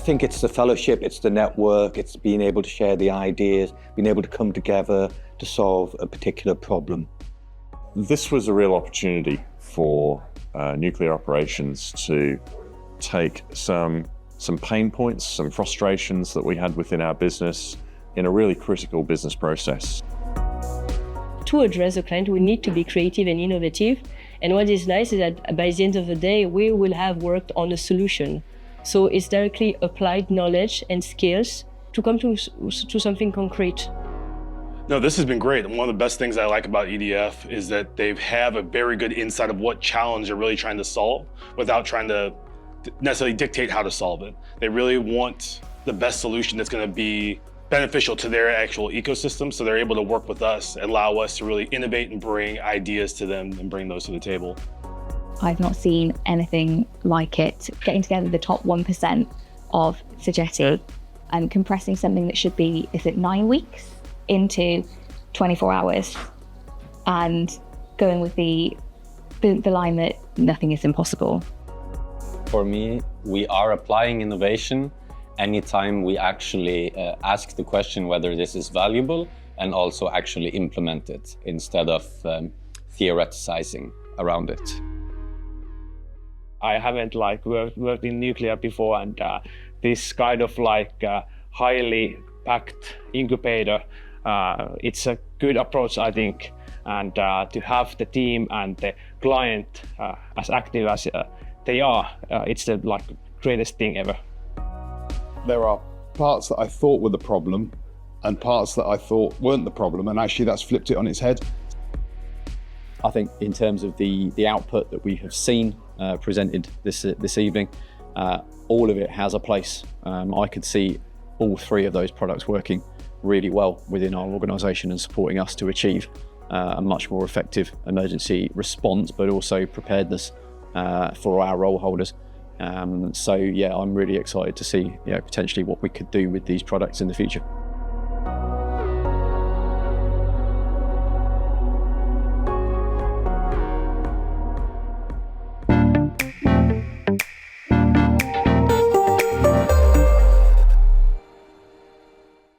think it's the fellowship, it's the network, it's being able to share the ideas, being able to come together to solve a particular problem. This was a real opportunity for nuclear operations to take some pain points, some frustrations that we had within our business in a really critical business process. To address the client, we need to be creative and innovative. And what is nice is that by the end of the day, we will have worked on a solution. So it's directly applied knowledge and skills to come to something concrete. No, this has been great. And one of the best things I like about EDF is that they have a very good insight of what challenge they're really trying to solve without trying to necessarily dictate how to solve it. They really want the best solution that's going to be beneficial to their actual ecosystem, so they're able to work with us, allow us to really innovate and bring ideas to them and bring those to the table. I've not seen anything like it. Getting together the top 1% of Sogeti and compressing something that should be, is it 9 weeks, into 24 hours, and going with the line that nothing is impossible. For me, we are applying innovation anytime we actually ask the question whether this is valuable and also actually implement it instead of theoretizing around it. I haven't worked in nuclear before, and this kind of highly packed incubator, it's a good approach, I think, and to have the team and the client as active as they are, it's the greatest thing ever. There are parts that I thought were the problem and parts that I thought weren't the problem, and actually that's flipped it on its head. I think in terms of the output that we have seen presented this evening, all of it has a place. I could see all three of those products working really well within our organisation and supporting us to achieve a much more effective emergency response, but also preparedness for our role holders. So yeah, I'm really excited to see potentially what we could do with these products in the future.